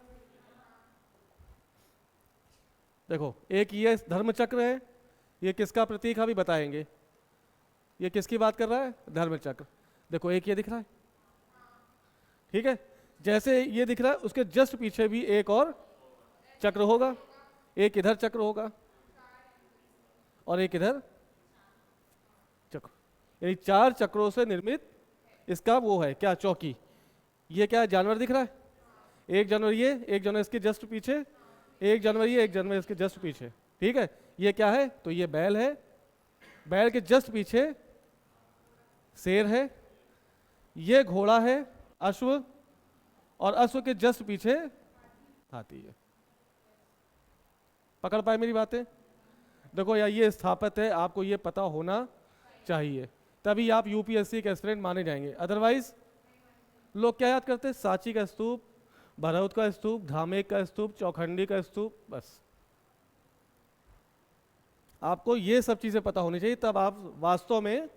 A: देखो एक ये धर्म चक्र है, ये किसका प्रतीक अभी बताएंगे। ये किसकी बात कर रहा है? धर्म चक्र। देखो एक ये दिख रहा है, ठीक है। जैसे ये दिख रहा है उसके जस्ट पीछे भी एक और चक्र होगा, एक इधर चक्र होगा और एक इधर चक्र, यानी 4 चक्रों से निर्मित इसका वो है क्या? चौकी। ये क्या जानवर दिख रहा है? एक जानवर ये, एक जानवर इसके जस्ट पीछे, एक जानवर ये, एक जानवर इसके जस्ट पीछे, ठीक है। ये क्या है? तो ये बैल है, बैल के जस्ट पीछे शेर है, ये घोड़ा है अश्व, और अश्व के जस्ट पीछे हाथी है। पकड़ पाए मेरी बातें? देखो यार ये स्थापित है, आपको ये पता होना चाहिए, तभी आप यूपीएससी के एस्पिरेंट माने जाएंगे। अदरवाइज लोग क्या याद करते हैं? सांची का स्तूप, भरौत का स्तूप, धामेक का स्तूप, चौखंडी का स्तूप, बस। आपको ये सब चीजें पता होनी चाहिए, तब आप वास्तव में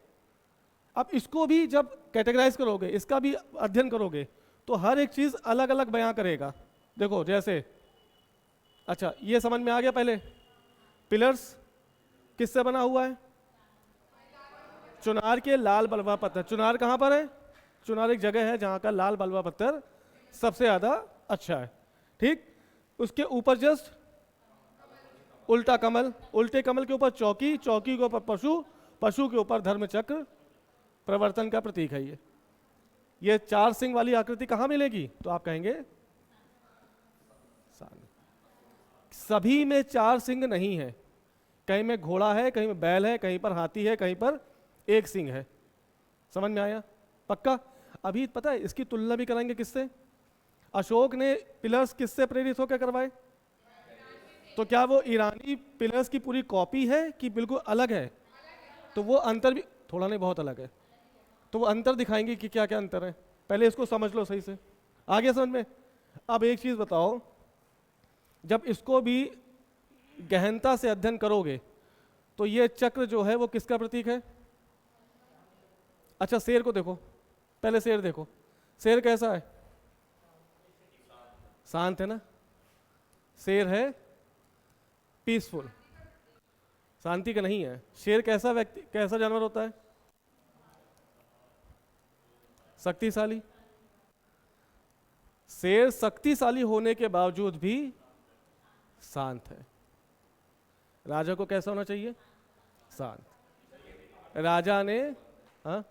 A: अब इसको भी जब कैटेगराइज करोगे, इसका भी अध्ययन करोगे, तो हर एक चीज अलग अलग बयां करेगा। देखो जैसे, अच्छा ये समझ में आ गया पहले, पिलर्स किससे बना हुआ है? चुनार के लाल बलुआ पत्थर। चुनार कहाँ पर है? चुनार एक जगह है जहाँ का लाल बलुआ पत्थर सबसे ज्यादा अच्छा है, ठीक। उसके ऊपर जस्ट उल्टा कमल, उल्टे कमल के ऊपर चौकी, चौकी के ऊपर पशु, पशु के ऊपर धर्मचक्र, प्रवर्तन का प्रतीक है ये 4 सिंह वाली आकृति कहाँ मिलेगी? तो आप कहेंगे सभी में 4 सिंह नहीं है, कहीं में घोड़ा है, कहीं में बैल है, कहीं पर हाथी है, कहीं पर एक सिंह है। समझ में आया? पक्का? अभी पता है इसकी तुलना भी कराएंगे किससे? अशोक ने पिलर्स किससे प्रेरित होकर करवाए? तो क्या वो ईरानी पिलर्स की पूरी कॉपी है कि बिल्कुल अलग है? तो वो अंतर भी थोड़ा नहीं बहुत अलग है, तो वो अंतर दिखाएंगे कि क्या क्या अंतर है। पहले इसको समझ लो सही से, आ गया समझ में? अब एक चीज बताओ, जब इसको भी गहनता से अध्ययन करोगे तो ये चक्र जो है वो किसका प्रतीक है? अच्छा शेर को देखो, पहले शेर देखो, शेर कैसा है? शांत है ना। शेर है पीसफुल, शांति का नहीं है। शेर कैसा व्यक्ति, कैसा जानवर होता है? शक्तिशाली। शेर शक्तिशाली होने के बावजूद भी शांत है। राजा को कैसा होना चाहिए? शांत। राजा ने, हाँ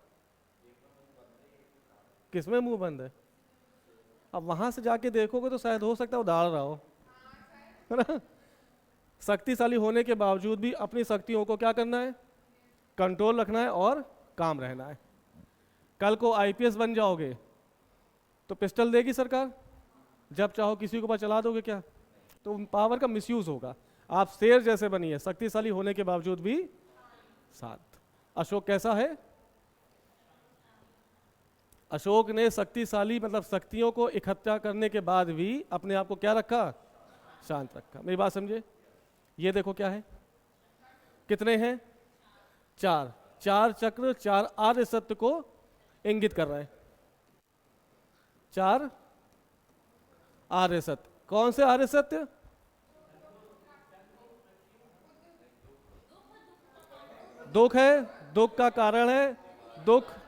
A: किसमें मुंह बंद है? अब वहां से जाके देखोगे तो शायद हो सकता है वो दाड़ रहा हो, है ना। शक्तिशाली होने के बावजूद भी अपनी शक्तियों को क्या करना है? कंट्रोल रखना है और काम रहना है। कल को आईपीएस बन जाओगे तो पिस्टल देगी सरकार, जब चाहो किसी के ऊपर चला दोगे क्या? तो पावर का मिसयूज होगा। आप शेर जैसे बनिए, शक्तिशाली होने के बावजूद भी शांत। अशोक कैसा है? अशोक ने शक्तिशाली मतलब शक्तियों को इकट्ठा करने के बाद भी अपने आप को क्या रखा? शांत रखा। मेरी बात समझे। ये देखो क्या है, कितने हैं? 4। 4 चक्र 4 आर्य सत्य को इंगित कर रहा है। 4 आर्य सत्य। कौन से आर्य सत्य? दुख है, दुख का कारण है, दुख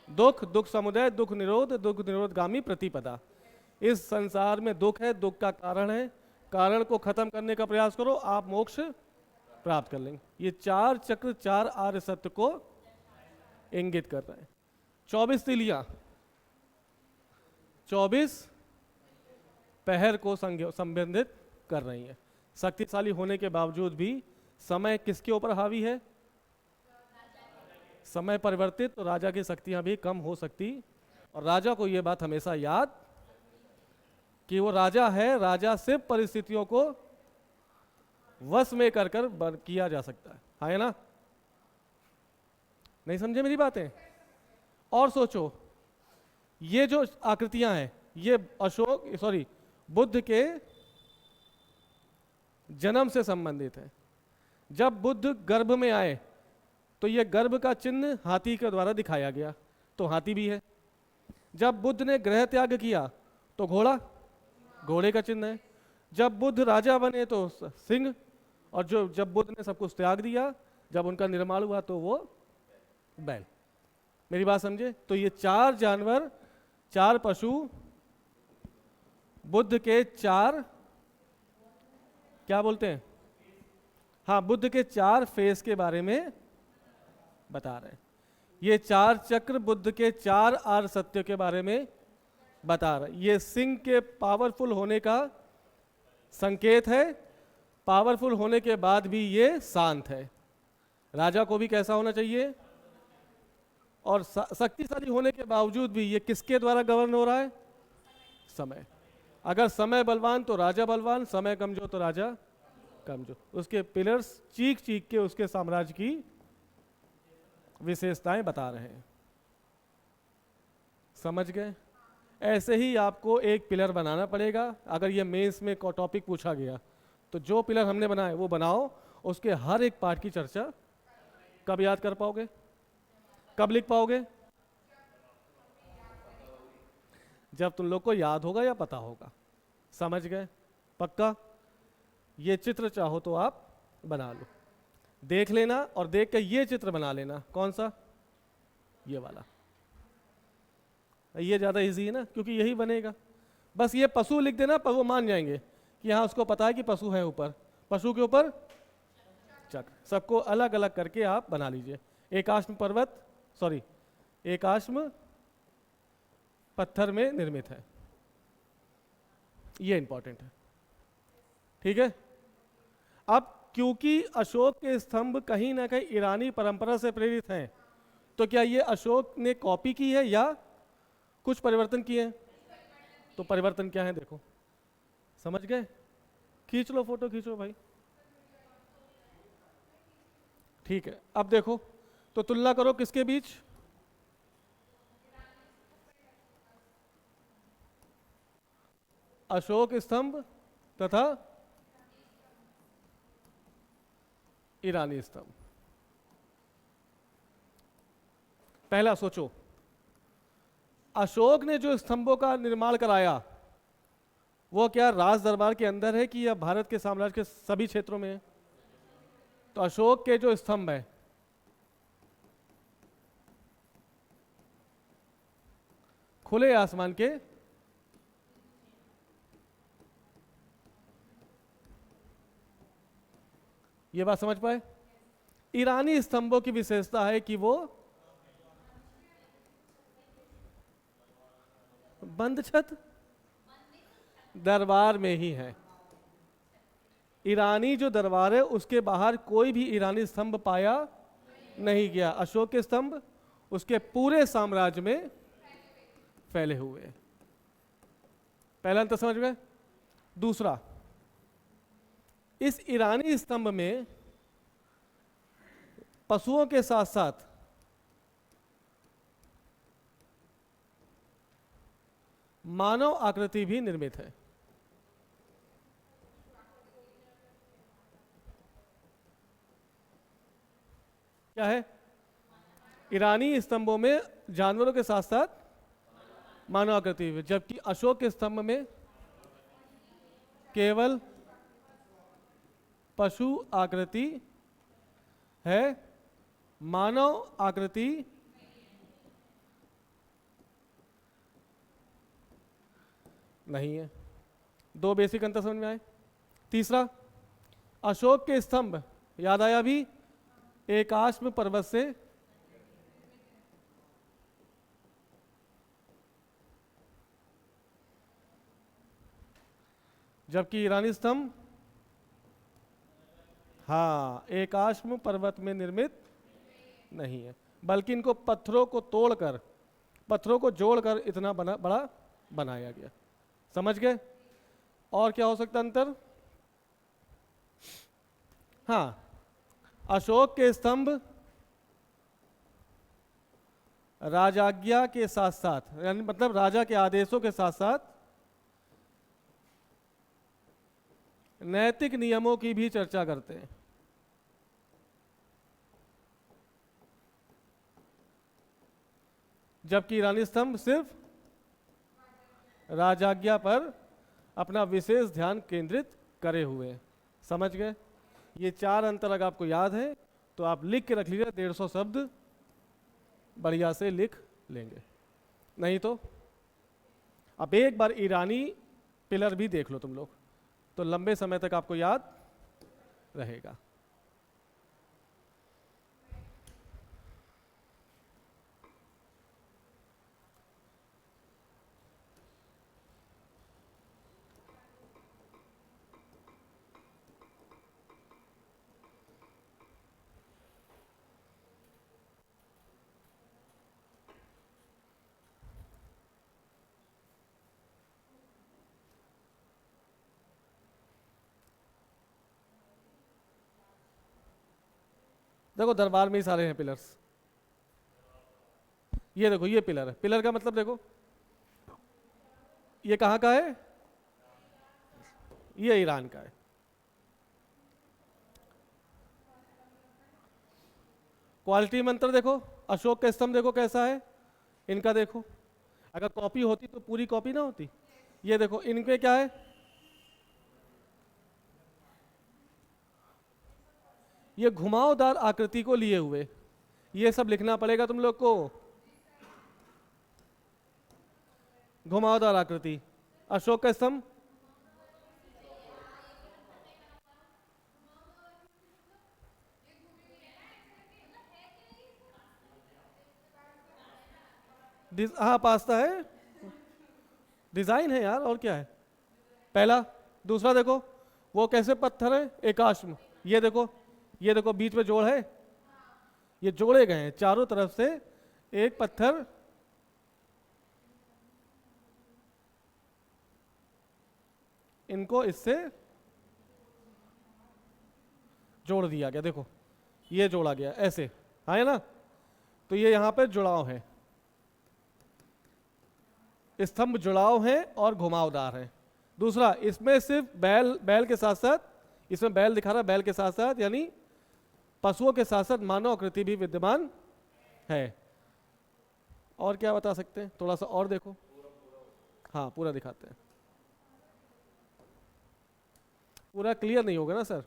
A: दुख दुख समुदय, दुख निरोध, दुख निरोधगामी प्रतिपदा। इस संसार में दुख है, दुख का कारण है, कारण को खत्म करने का प्रयास करो, आप मोक्ष प्राप्त कर लेंगे। ये 4 चक्र 4 आर्य सत्य को इंगित कर रहे हैं। 24 तिलियां 24 पहर को संबंधित कर रही हैं। शक्तिशाली होने के बावजूद भी समय किसके ऊपर हावी है? समय परिवर्तित, तो राजा की शक्तियां भी कम हो सकती। और राजा को यह बात हमेशा याद कि वो राजा है, राजा से परिस्थितियों को वश में कर किया जा सकता है ना। नहीं समझे मेरी बातें? और सोचो, ये जो आकृतियां हैं ये बुद्ध के जन्म से संबंधित है। जब बुद्ध गर्भ में आए तो ये गर्भ का चिन्ह हाथी के द्वारा दिखाया गया, तो हाथी भी है। जब बुद्ध ने गृह त्याग किया तो घोड़े का चिन्ह है। जब बुद्ध राजा बने तो सिंह, और जब बुद्ध ने सब कुछ त्याग दिया, जब उनका निर्माण हुआ तो वो बैल। मेरी बात समझे। तो ये 4 जानवर, 4 पशु बुद्ध के 4 क्या बोलते हैं, हाँ बुद्ध के 4 फेस के बारे में बता रहे हैं। ये 4 चक्र बुद्ध के 4 आर्य सत्य के बारे में बता रहे हैं। ये सिंह के पावरफुल होने का संकेत है। पावरफुल होने के बाद भी ये शांत है। राजा को भी कैसा होना चाहिए? और शक्तिशाली होने के बावजूद भी ये किसके द्वारा गवर्न हो रहा है? समय। अगर समय बलवान तो राजा बलवान, समय कमजोर तो राजा कमजोर। उसके पिलर्स चीख चीख के उसके साम्राज्य की विशेषताएं बता रहे हैं। समझ गए? ऐसे ही आपको एक पिलर बनाना पड़ेगा। अगर ये मेंस में टॉपिक पूछा गया तो जो पिलर हमने बनाए वो बनाओ, उसके हर एक पार्ट की चर्चा कब याद कर पाओगे, कब लिख पाओगे? जब तुम लोग को याद होगा या पता होगा। समझ गए? पक्का? ये चित्र चाहो तो आप बना लो, देख लेना और देख के ये चित्र बना लेना। कौन सा? ये वाला। ये ज़्यादा इजी है ना, क्योंकि यही बनेगा। बस ये पशु लिख देना, पर वो मान जाएंगे कि हाँ उसको पता है कि पशु है ऊपर, पशु के ऊपर चक्र। सबको अलग अलग करके आप बना लीजिए। एकाश्म पत्थर में निर्मित है, ये इंपॉर्टेंट है। ठीक है। अब क्योंकि अशोक के स्तंभ कहीं ना कहीं ईरानी परंपरा से प्रेरित हैं, तो क्या ये अशोक ने कॉपी की है या कुछ परिवर्तन किए हैं? तो परिवर्तन क्या है देखो। समझ गए? खींच लो, फोटो खींचो भाई। ठीक है। अब देखो तो तुलना करो किसके बीच? अशोक स्तंभ तथा ईरानी स्तंभ। पहला सोचो, अशोक ने जो स्तंभों का निर्माण कराया वो क्या राज दरबार के अंदर है कि या भारत के साम्राज्य के सभी क्षेत्रों में है? तो अशोक के जो स्तंभ है खुले आसमान के ये बात समझ पाए? ईरानी स्तंभों की विशेषता है कि वो बंद छत दरबार में ही है। ईरानी जो दरबार है उसके बाहर कोई भी ईरानी स्तंभ पाया नहीं गया। अशोक के स्तंभ उसके पूरे साम्राज्य में फैले हुए। पहला अंतर समझ गए? दूसरा, इस ईरानी स्तंभ में पशुओं के साथ साथ मानव आकृति भी निर्मित है। क्या है? ईरानी स्तंभों में जानवरों के साथ साथ मानव आकृति भी, जबकि अशोक के स्तंभ में केवल पशु आकृति है, मानव आकृति नहीं है। दो बेसिक अंतर समझ में आए। तीसरा, अशोक के स्तंभ याद आया भी एकाश्म पर्वत से जबकि ईरानी स्तंभ हाँ एकाश्म पर्वत में निर्मित नहीं है, बल्कि इनको पत्थरों को तोड़कर पत्थरों को जोड़कर इतना बड़ा बनाया गया। समझ गए? और क्या हो सकता अंतर? हाँ, अशोक के स्तंभ राजाज्ञा के साथ साथ यानी मतलब राजा के आदेशों के साथ साथ नैतिक नियमों की भी चर्चा करते हैं। जबकि ईरानी स्तंभ सिर्फ राजाज्ञा पर अपना विशेष ध्यान केंद्रित करे हुए हैं। समझ गए? ये चार अंतर अगर आपको याद है तो आप लिख के रख लीजिए, 150 शब्द बढ़िया से लिख लेंगे। नहीं तो अब एक बार ईरानी पिलर भी देख लो तुम लोग, तो लंबे समय तक आपको याद रहेगा। देखो दरबार में ही सारे हैं पिलर्स। ये देखो ये पिलर है। पिलर का मतलब देखो ये कहाँ का है? ये ईरान का है। क्वालिटी मंत्र देखो, अशोक का स्तंभ देखो कैसा है, इनका देखो। अगर कॉपी होती तो पूरी कॉपी ना होती। ये देखो इनके क्या है, ये घुमावदार आकृति को लिए हुए। ये सब लिखना पड़ेगा तुम लोग को। घुमावदार आकृति अशोक का स्तंभ हाँ पास्ता है, डिजाइन है यार, और क्या है। पहला। दूसरा देखो वो कैसे पत्थर है, एकाश्म। ये देखो बीच में जोड़ है, ये जोड़े गए हैं चारों तरफ से एक पत्थर इनको इससे जोड़ दिया गया। देखो ये जोड़ा गया ऐसे, हाँ है ना। तो ये यहां पे जुड़ाव है, स्तंभ जुड़ाव है और घुमावदार है। दूसरा, इसमें सिर्फ बैल, बैल के साथ साथ, इसमें बैल दिखा रहा, बैल के साथ साथ यानी पशुओं के साथ साथ मानव आकृति भी विद्यमान है। और क्या बता सकते हैं, थोड़ा सा और देखो। हाँ पूरा दिखाते हैं। पूरा क्लियर नहीं होगा ना सर।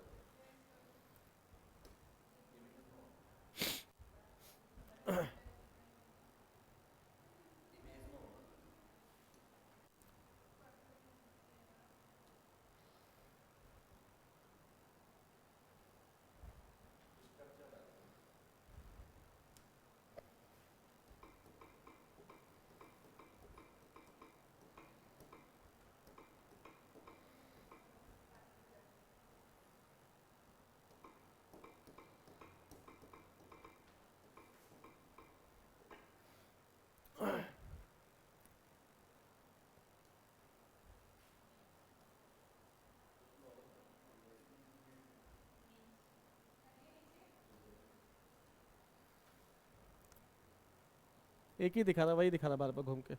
A: एक ही दिखा रहा, वही दिखा रहा बार बार घूम के।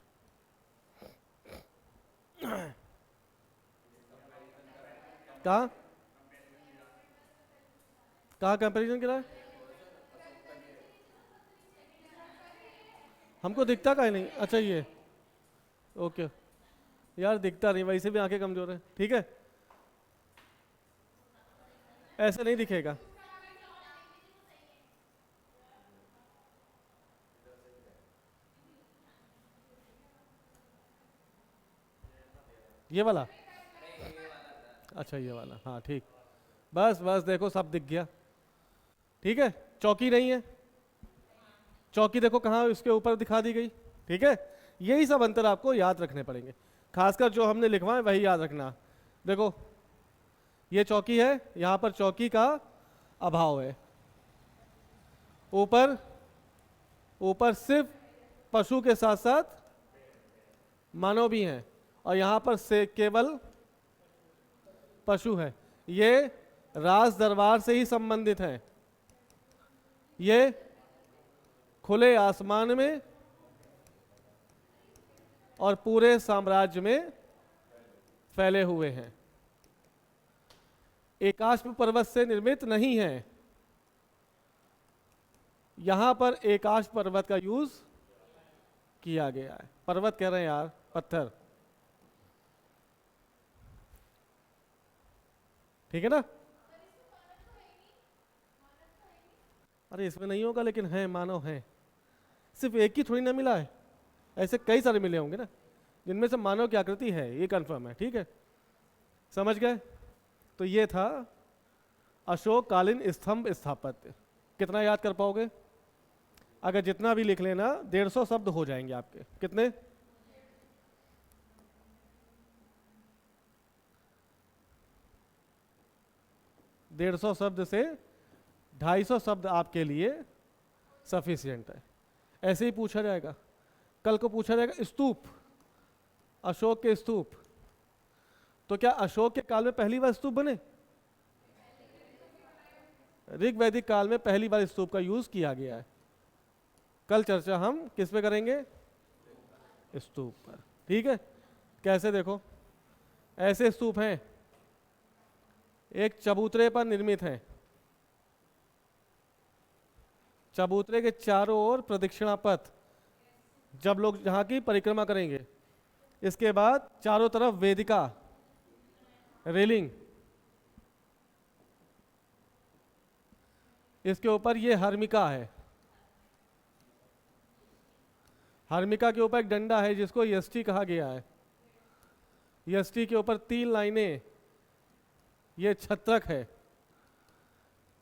A: कहाँ कहाँ कंपैरिजन गिरा है? हमको दिखता का ही नहीं। अच्छा ये ओके यार, दिखता नहीं, वैसे भी आंखें कमजोर है। ठीक है, ऐसे नहीं दिखेगा। ये वाला, अच्छा ये वाला, हाँ ठीक। बस बस देखो सब दिख गया। ठीक है, चौकी नहीं है, चौकी देखो कहाँ इसके ऊपर दिखा दी गई। ठीक है, यही सब अंतर आपको याद रखने पड़ेंगे, खासकर जो हमने लिखवाए वही याद रखना। देखो ये चौकी है, यहाँ पर चौकी का अभाव है। ऊपर ऊपर सिर्फ पशु के साथ साथ मानव भी हैं, और यहाँ पर से केवल पशु है। ये राज दरबार से ही संबंधित है। ये खुले आसमान में और पूरे साम्राज्य में फैले हुए हैं, एकाश्म पर्वत से निर्मित नहीं है। यहां पर एकाश्म पर्वत का यूज किया गया है। पर्वत कह रहे हैं यार, पत्थर। ठीक है ना? अरे इसमें नहीं होगा, लेकिन है, मानव है। सिर्फ एक ही थोड़ी ना मिला है, ऐसे कई सारे मिले होंगे ना, जिनमें से मानव की आकृति है, ये कंफर्म है। ठीक है, समझ गए? तो ये था अशोक कालीन स्तंभ स्थापत्य। कितना याद कर पाओगे? अगर जितना भी लिख लेना, 150 शब्द हो जाएंगे आपके। कितने? डेढ़ सौ शब्द से 250 शब्द आपके लिए सफिशियंट है। ऐसे ही पूछा जाएगा, कल को पूछा जाएगा स्तूप, अशोक के स्तूप, तो क्या अशोक के काल में पहली बार स्तूप बने? ऋग वैदिक काल में पहली बार स्तूप का यूज किया गया है। कल चर्चा हम किस पे करेंगे? स्तूप पर। ठीक है, कैसे? देखो ऐसे स्तूप हैं, एक चबूतरे पर निर्मित है। चबूतरे के चारों ओर प्रदक्षिणा पथ, जब लोग जहां की परिक्रमा करेंगे। इसके बाद चारों तरफ वेदिका, रेलिंग, इसके ऊपर ये हर्मिका है। हर्मिका के ऊपर एक डंडा है जिसको यष्टि कहा गया है। यष्टि के ऊपर 3 लाइनें, ये छत्रक है।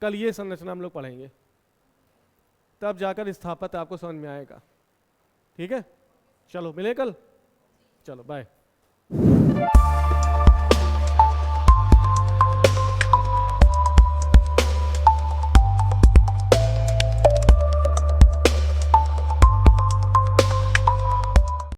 A: कल ये संरचना हम लोग पढ़ेंगे, तब जाकर स्थापत्य आपको समझ में आएगा। ठीक है, चलो मिले कल, चलो बाय।